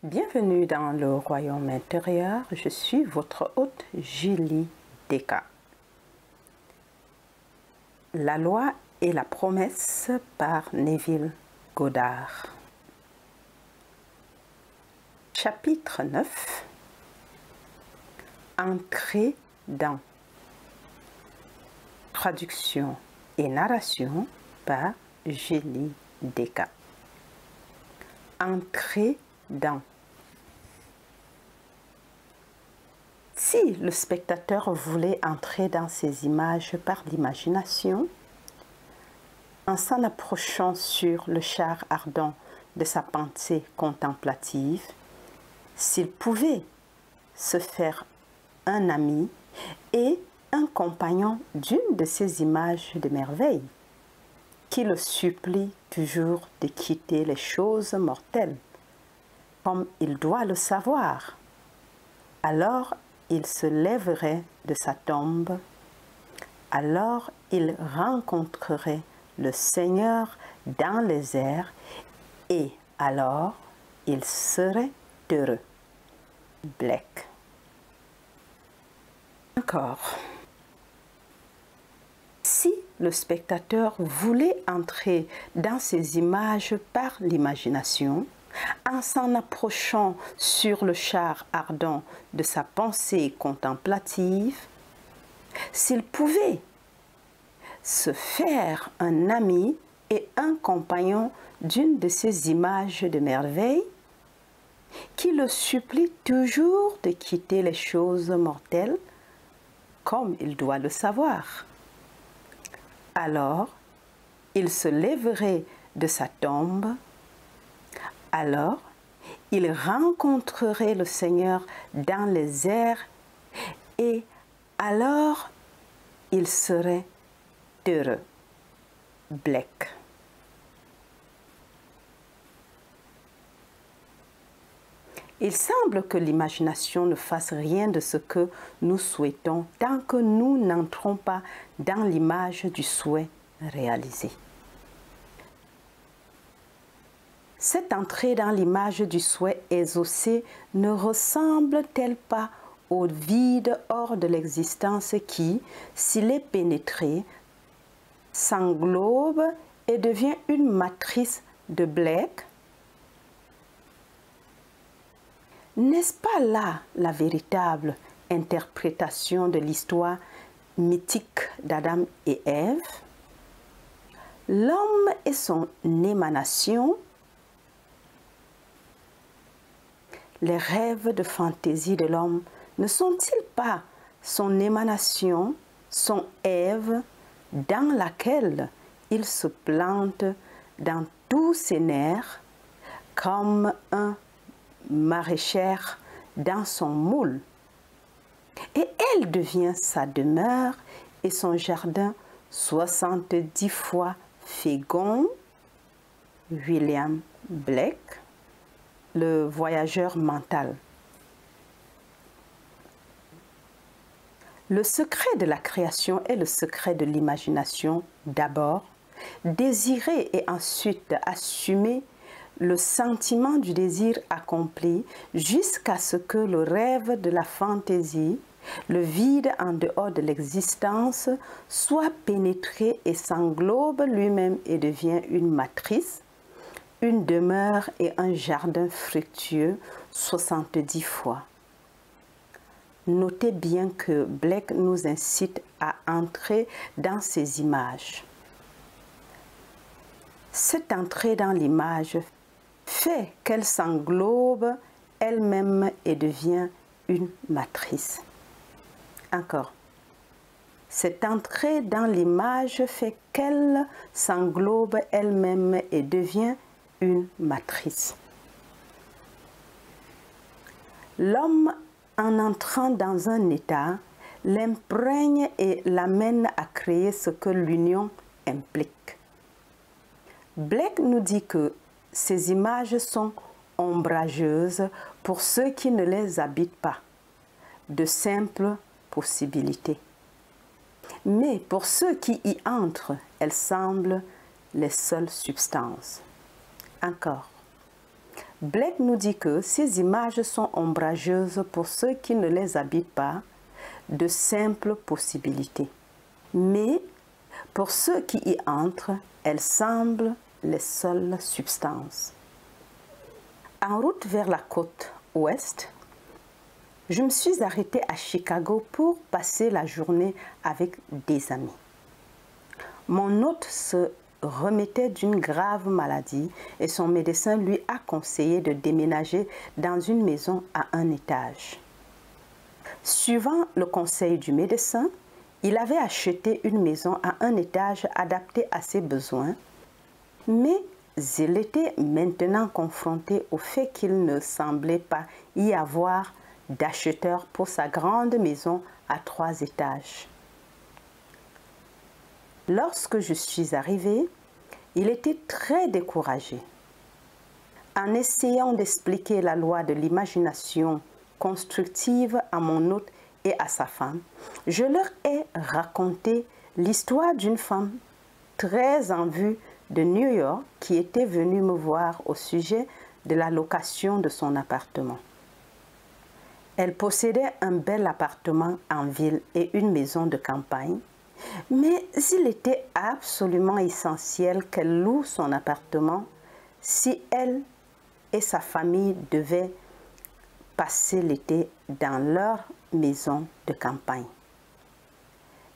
Bienvenue dans le royaume intérieur, je suis votre hôte Julie Deka. La loi et la promesse par Neville Goddard. Chapitre 9. Entrer dans. Traduction et narration par Julie Deka. Entrer dans. Si le spectateur voulait entrer dans ces images par l'imagination, en s'en approchant sur le char ardent de sa pensée contemplative, s'il pouvait se faire un ami et un compagnon d'une de ces images de merveille, qui le supplie toujours de quitter les choses mortelles, comme il doit le savoir, alors il se lèverait de sa tombe, alors il rencontrerait le Seigneur dans les airs et alors il serait heureux. Blake. Encore. Si le spectateur voulait entrer dans ces images par l'imagination, en s'en approchant sur le char ardent de sa pensée contemplative, s'il pouvait se faire un ami et un compagnon d'une de ces images de merveille, qui le supplie toujours de quitter les choses mortelles, comme il doit le savoir. Alors, il se lèverait de sa tombe, alors il rencontrerait le Seigneur dans les airs et alors il serait heureux. Blake. Il semble que l'imagination ne fasse rien de ce que nous souhaitons tant que nous n'entrons pas dans l'image du souhait réalisé. Cette entrée dans l'image du souhait exaucé ne ressemble-t-elle pas au vide hors de l'existence qui, s'il est pénétré, s'englobe et devient une matrice de Blake? N'est-ce pas là la véritable interprétation de l'histoire mythique d'Adam et Ève? L'homme et son émanation. Les rêves de fantaisie de l'homme ne sont-ils pas son émanation, son Ève, dans laquelle il se plante dans tous ses nerfs, comme un maraîcher dans son moule? Et elle devient sa demeure et son jardin 70 fois fécond. William Blake. Le voyageur mental. Le secret de la création est le secret de l'imagination d'abord, désirer et ensuite assumer le sentiment du désir accompli jusqu'à ce que le rêve de la fantaisie, le vide en dehors de l'existence, soit pénétré et s'englobe lui-même et devient une matrice, une demeure et un jardin fructueux 70 fois. Notez bien que Blake nous incite à entrer dans ces images. Cette entrée dans l'image fait qu'elle s'englobe elle-même et devient une matrice. Encore. Cette entrée dans l'image fait qu'elle s'englobe elle-même et devient une matrice. L'homme, en entrant dans un état, l'imprègne et l'amène à créer ce que l'union implique. Blake nous dit que ces images sont ombrageuses pour ceux qui ne les habitent pas, de simples possibilités. Mais pour ceux qui y entrent, elles semblent les seules substances. Encore. Blake nous dit que ces images sont ombrageuses pour ceux qui ne les habitent pas, de simples possibilités. Mais pour ceux qui y entrent, elles semblent les seules substances. En route vers la côte ouest, je me suis arrêtée à Chicago pour passer la journée avec des amis. Mon hôte se remettait d'une grave maladie et son médecin lui a conseillé de déménager dans une maison à un étage. Suivant le conseil du médecin, il avait acheté une maison à un étage adaptée à ses besoins, mais il était maintenant confronté au fait qu'il ne semblait pas y avoir d'acheteur pour sa grande maison à 3 étages. Lorsque je suis arrivée, il était très découragé. En essayant d'expliquer la loi de l'imagination constructive à mon hôte et à sa femme, je leur ai raconté l'histoire d'une femme très en vue de New York qui était venue me voir au sujet de la location de son appartement. Elle possédait un bel appartement en ville et une maison de campagne, mais il était absolument essentiel qu'elle loue son appartement si elle et sa famille devaient passer l'été dans leur maison de campagne.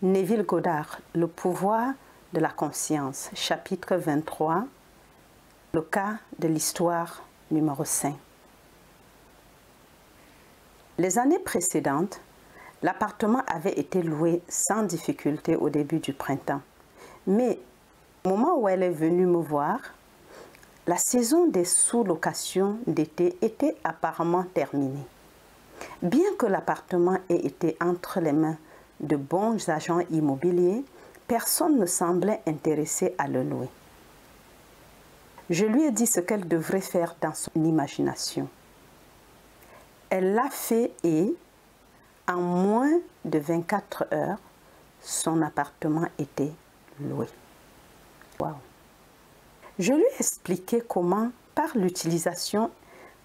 Neville Goddard, Le pouvoir de la conscience, chapitre 23, le cas de l'histoire numéro 5. Les années précédentes, l'appartement avait été loué sans difficulté au début du printemps. Mais au moment où elle est venue me voir, la saison des sous-locations d'été était apparemment terminée. Bien que l'appartement ait été entre les mains de bons agents immobiliers, personne ne semblait intéressé à le louer. Je lui ai dit ce qu'elle devrait faire dans son imagination. Elle l'a fait et, en moins de 24 heures, son appartement était loué. Wow. Je lui ai expliqué comment, par l'utilisation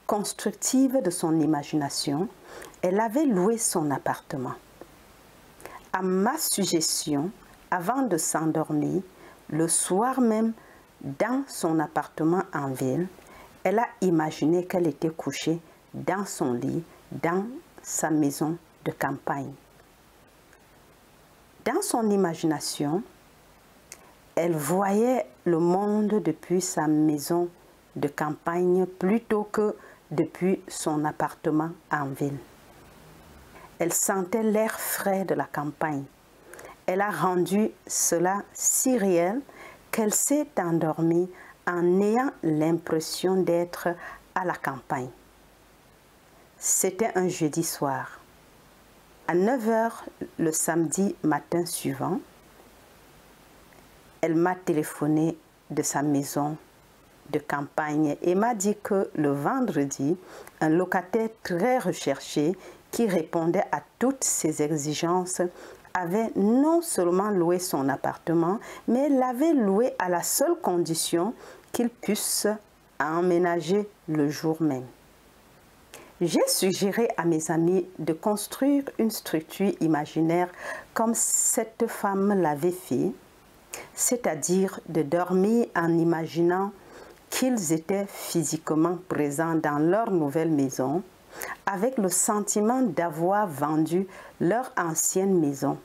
constructive de son imagination, elle avait loué son appartement. À ma suggestion, avant de s'endormir, le soir même, dans son appartement en ville, elle a imaginé qu'elle était couchée dans son lit, dans sa maison de campagne. Dans son imagination, elle voyait le monde depuis sa maison de campagne plutôt que depuis son appartement en ville. Elle sentait l'air frais de la campagne. Elle a rendu cela si réel qu'elle s'est endormie en ayant l'impression d'être à la campagne. C'était un jeudi soir. À 9 h le samedi matin suivant, elle m'a téléphoné de sa maison de campagne et m'a dit que le vendredi, un locataire très recherché qui répondait à toutes ses exigences avait non seulement loué son appartement, mais l'avait loué à la seule condition qu'il puisse emménager le jour même. J'ai suggéré à mes amis de construire une structure imaginaire comme cette femme l'avait fait, c'est-à-dire de dormir en imaginant qu'ils étaient physiquement présents dans leur nouvelle maison, avec le sentiment d'avoir vendu leur ancienne maison.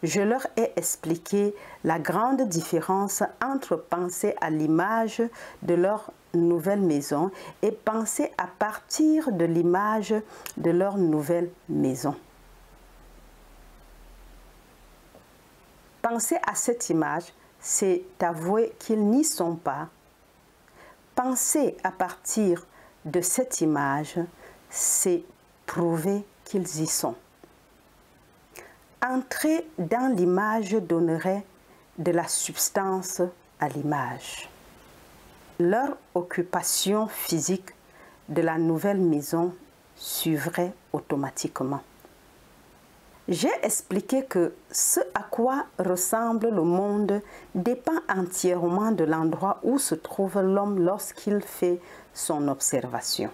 Je leur ai expliqué la grande différence entre penser à l'image de leur nouvelle maison et penser à partir de l'image de leur nouvelle maison. Penser à cette image, c'est avouer qu'ils n'y sont pas. Penser à partir de cette image, c'est prouver qu'ils y sont. Entrer dans l'image donnerait de la substance à l'image. Leur occupation physique de la nouvelle maison suivrait automatiquement. J'ai expliqué que ce à quoi ressemble le monde dépend entièrement de l'endroit où se trouve l'homme lorsqu'il fait son observation.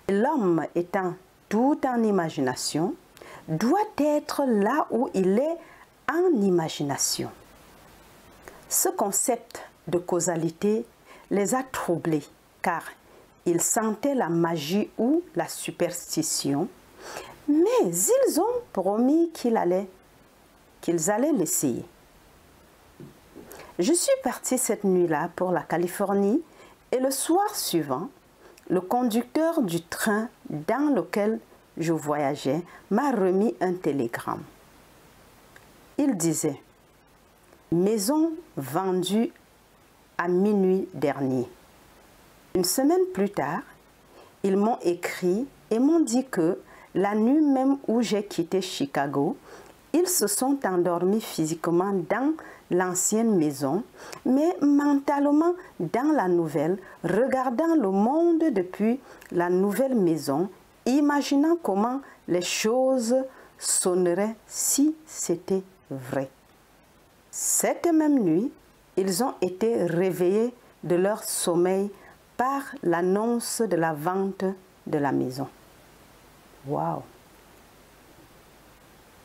L'homme étant tout en imagination, doit être là où il est en imagination. Ce concept de causalité les a troublés car ils sentaient la magie ou la superstition, mais ils ont promis qu'ils allaient l'essayer. Je suis partie cette nuit-là pour la Californie et le soir suivant, le conducteur du train dans lequel je voyageais m'a remis un télégramme. Il disait « Maison vendue à minuit dernier ». Une semaine plus tard, ils m'ont écrit et m'ont dit que la nuit même où j'ai quitté Chicago, ils se sont endormis physiquement dans l'ancienne maison, mais mentalement dans la nouvelle, regardant le monde depuis la nouvelle maison, imaginant comment les choses sonneraient si c'était vrai. Cette même nuit, ils ont été réveillés de leur sommeil par l'annonce de la vente de la maison. Waouh!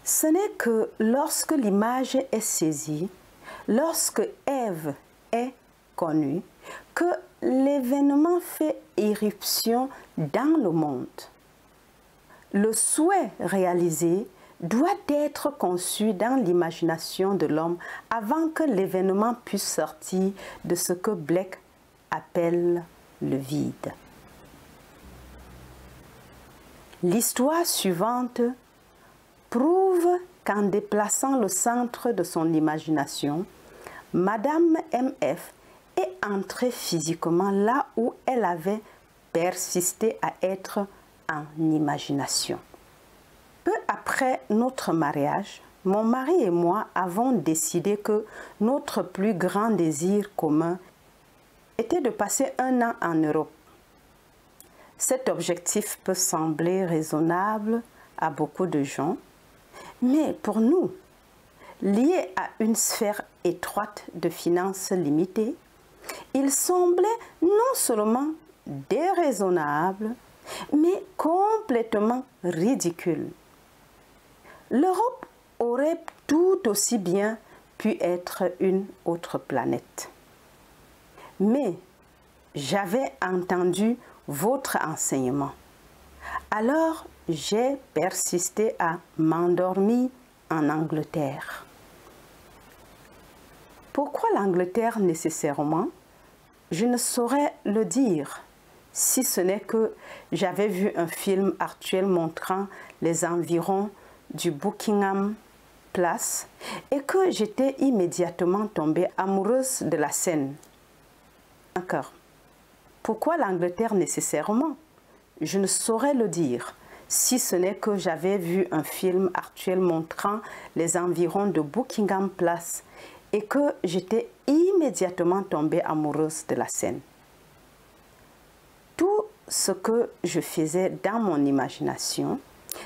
Ce n'est que lorsque l'image est saisie, lorsque Ève est connue, que l'événement fait irruption dans le monde. Le souhait réalisé doit être conçu dans l'imagination de l'homme avant que l'événement puisse sortir de ce que Blake appelle le vide. L'histoire suivante prouve qu'en déplaçant le centre de son imagination, Madame MF est entrée physiquement là où elle avait persisté à être en imagination. Peu après notre mariage, mon mari et moi avons décidé que notre plus grand désir commun était de passer un an en Europe. Cet objectif peut sembler raisonnable à beaucoup de gens, mais pour nous, lié à une sphère étroite de finances limitées, il semblait non seulement déraisonnable, mais complètement ridicule. L'Europe aurait tout aussi bien pu être une autre planète. Mais j'avais entendu votre enseignement. Alors, j'ai persisté à m'endormir en Angleterre. Pourquoi l'Angleterre nécessairement? Je ne saurais le dire, si ce n'est que j'avais vu un film actuel montrant les environs du Buckingham Palace et que j'étais immédiatement tombée amoureuse de la scène. Encore. Pourquoi l'Angleterre nécessairement? Je ne saurais le dire, si ce n'est que j'avais vu un film actuel montrant les environs de Buckingham Palace et que j'étais immédiatement tombée amoureuse de la scène. Tout ce que je faisais dans mon imagination,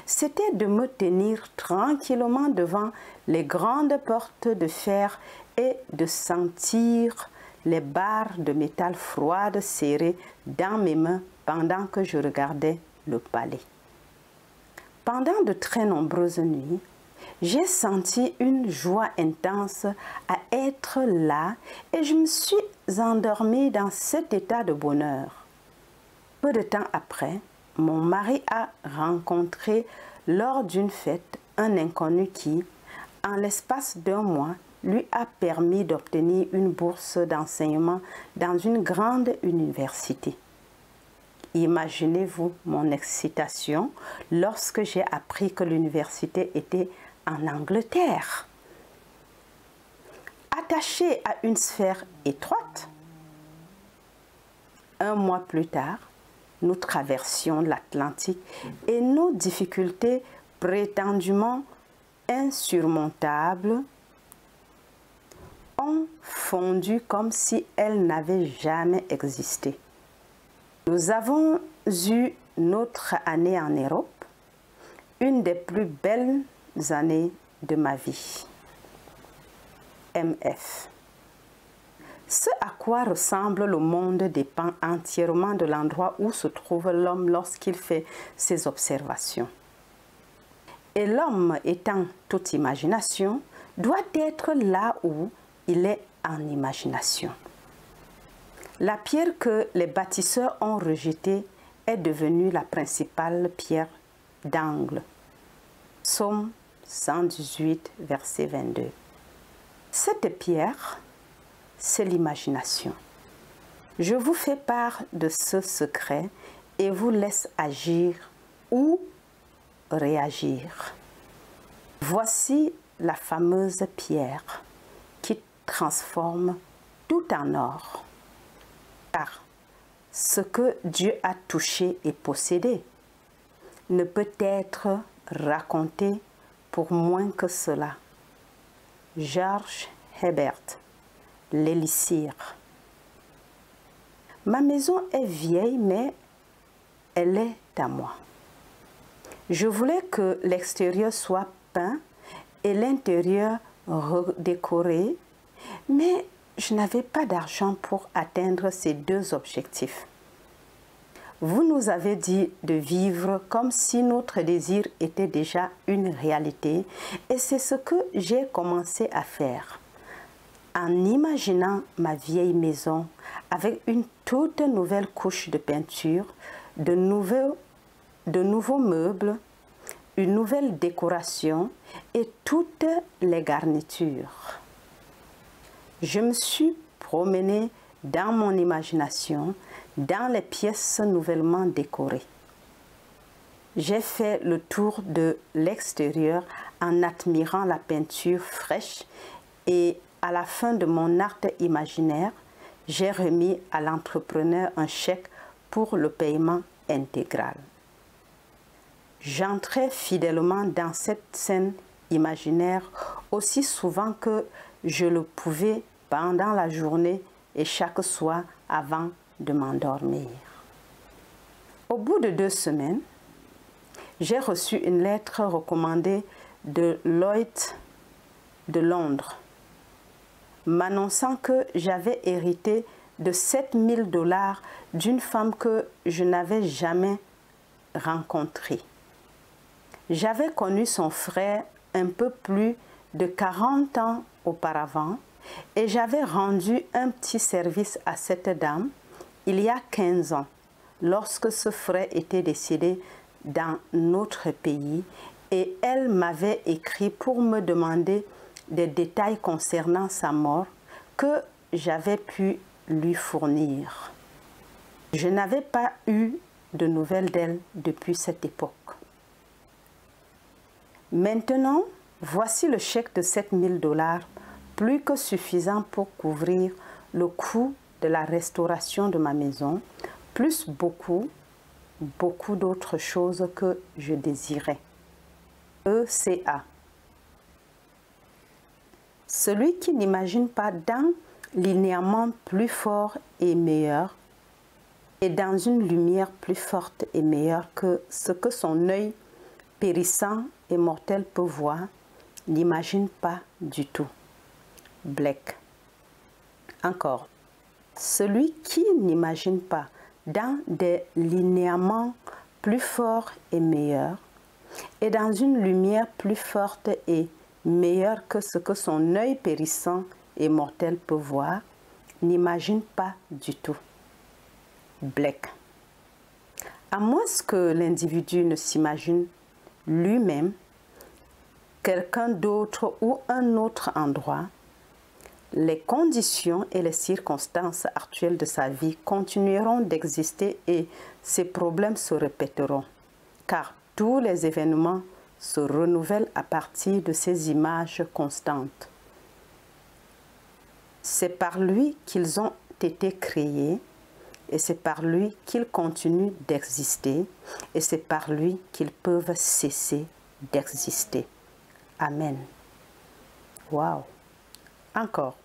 c'était de me tenir tranquillement devant les grandes portes de fer et de sentir les barres de métal froides serrées dans mes mains pendant que je regardais le palais. Pendant de très nombreuses nuits, j'ai senti une joie intense à être là et je me suis endormie dans cet état de bonheur. Peu de temps après, mon mari a rencontré lors d'une fête un inconnu qui, en l'espace d'un mois, lui a permis d'obtenir une bourse d'enseignement dans une grande université. Imaginez-vous mon excitation lorsque j'ai appris que l'université était en Angleterre. Attachée à une sphère étroite, un mois plus tard, nous traversions l'Atlantique et nos difficultés prétendument insurmontables ont fondu comme si elles n'avaient jamais existé. Nous avons eu notre année en Europe une des plus belles années de ma vie. MF. Ce à quoi ressemble le monde dépend entièrement de l'endroit où se trouve l'homme lorsqu'il fait ses observations. Et l'homme étant toute imagination, doit être là où il est en imagination. La pierre que les bâtisseurs ont rejetée est devenue la principale pierre d'angle. Psaume 118, verset 22. Cette pierre, c'est l'imagination. Je vous fais part de ce secret et vous laisse agir ou réagir. Voici la fameuse pierre qui transforme tout en or. Car ce que Dieu a touché et possédé ne peut être raconté pour moins que cela. George Herbert, l'élixir. Ma maison est vieille, mais elle est à moi. Je voulais que l'extérieur soit peint et l'intérieur redécoré, mais je n'avais pas d'argent pour atteindre ces deux objectifs. Vous nous avez dit de vivre comme si notre désir était déjà une réalité et c'est ce que j'ai commencé à faire. En imaginant ma vieille maison avec une toute nouvelle couche de peinture, de nouveaux meubles, une nouvelle décoration et toutes les garnitures. Je me suis promenée dans mon imagination, dans les pièces nouvellement décorées. J'ai fait le tour de l'extérieur en admirant la peinture fraîche et à la fin de mon acte imaginaire, j'ai remis à l'entrepreneur un chèque pour le paiement intégral. J'entrais fidèlement dans cette scène imaginaire aussi souvent que je le pouvais pendant la journée et chaque soir avant de m'endormir. Au bout de 2 semaines, j'ai reçu une lettre recommandée de Lloyd's de Londres, m'annonçant que j'avais hérité de 7 000 $ d'une femme que je n'avais jamais rencontrée. J'avais connu son frère un peu plus de 40 ans auparavant et j'avais rendu un petit service à cette dame il y a 15 ans, lorsque ce frère était décédé dans notre pays et elle m'avait écrit pour me demander des détails concernant sa mort que j'avais pu lui fournir. Je n'avais pas eu de nouvelles d'elle depuis cette époque. Maintenant, voici le chèque de 7 000 $, plus que suffisant pour couvrir le coût de la restauration de ma maison, plus beaucoup d'autres choses que je désirais. ECA. Celui qui n'imagine pas d'un linéament plus fort et meilleur et dans une lumière plus forte et meilleure que ce que son œil périssant et mortel peut voir, n'imagine pas du tout. Blake. Encore. Celui qui n'imagine pas dans des linéaments plus forts et meilleurs et dans une lumière plus forte et meilleure que ce que son œil périssant et mortel peut voir, n'imagine pas du tout. Blake. À moins que l'individu ne s'imagine lui-même, quelqu'un d'autre ou un autre endroit, les conditions et les circonstances actuelles de sa vie continueront d'exister et ces problèmes se répéteront, car tous les événements se renouvellent à partir de ces images constantes. C'est par lui qu'ils ont été créés et c'est par lui qu'ils continuent d'exister et c'est par lui qu'ils peuvent cesser d'exister. Amen. Wow. Encore.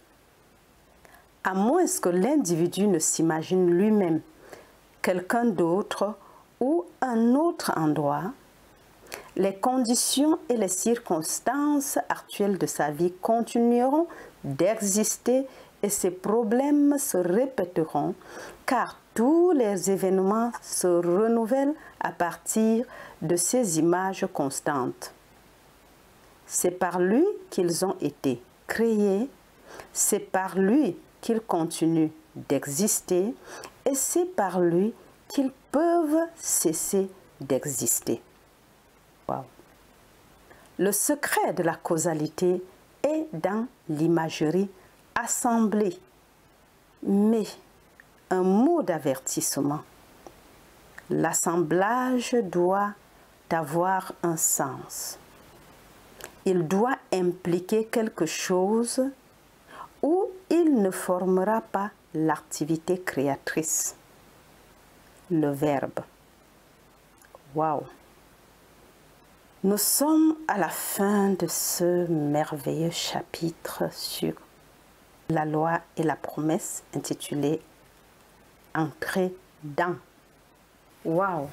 À moins que l'individu ne s'imagine lui-même quelqu'un d'autre ou un autre endroit, Les conditions et les circonstances actuelles de sa vie continueront d'exister et ces problèmes se répéteront car tous les événements se renouvellent à partir de ces images constantes. C'est par lui qu'ils ont été créés, c'est par lui qu'ils continuent d'exister et c'est par lui qu'ils peuvent cesser d'exister. Wow. Le secret de la causalité est dans l'imagerie assemblée, mais un mot d'avertissement. L'assemblage doit avoir un sens. Il doit impliquer quelque chose ou il ne formera pas l'activité créatrice. Le verbe. Waouh! Nous sommes à la fin de ce merveilleux chapitre sur la loi et la promesse intitulé « Entrer dans ». Waouh!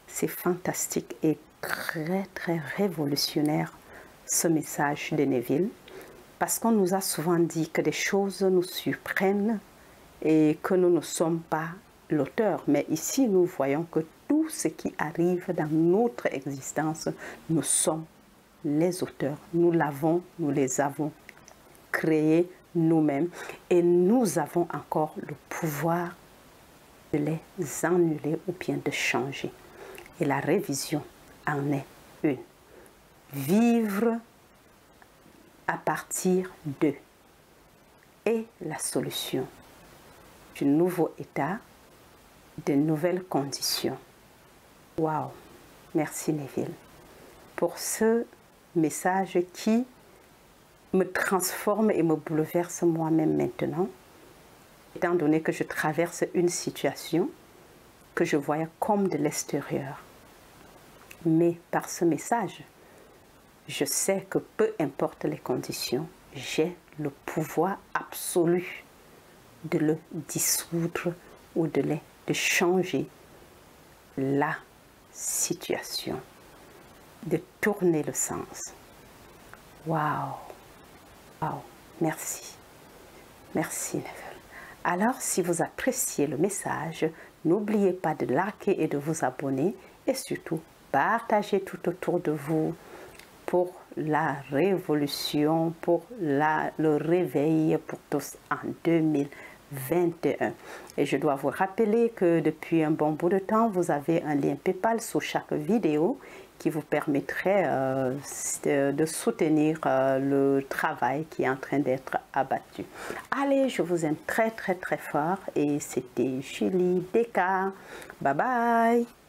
C'est fantastique et très révolutionnaire ce message de Neville parce qu'on nous a souvent dit que des choses nous surprennent et que nous ne sommes pas l'auteur. Mais ici, nous voyons que tout ce qui arrive dans notre existence, nous sommes les auteurs. Nous les avons créés nous-mêmes et nous avons encore le pouvoir de les annuler ou bien de changer. Et la révision en est une. Vivre à partir d'eux est la solution du nouveau état, de nouvelles conditions. Waouh! Merci Neville pour ce message qui me transforme et me bouleverse moi-même maintenant, étant donné que je traverse une situation que je voyais comme de l'extérieur. Mais par ce message, je sais que peu importe les conditions, j'ai le pouvoir absolu de le dissoudre ou de changer la situation, de tourner le sens. Waouh! Waouh! Merci. Merci Neville. Alors, si vous appréciez le message, n'oubliez pas de liker et de vous abonner et surtout, partagez tout autour de vous pour la révolution, pour le réveil pour tous en 2021. Et je dois vous rappeler que depuis un bon bout de temps, vous avez un lien PayPal sous chaque vidéo qui vous permettrait de soutenir le travail qui est en train d'être abattu. Allez, je vous aime très fort et c'était Julie Descartes. Bye bye!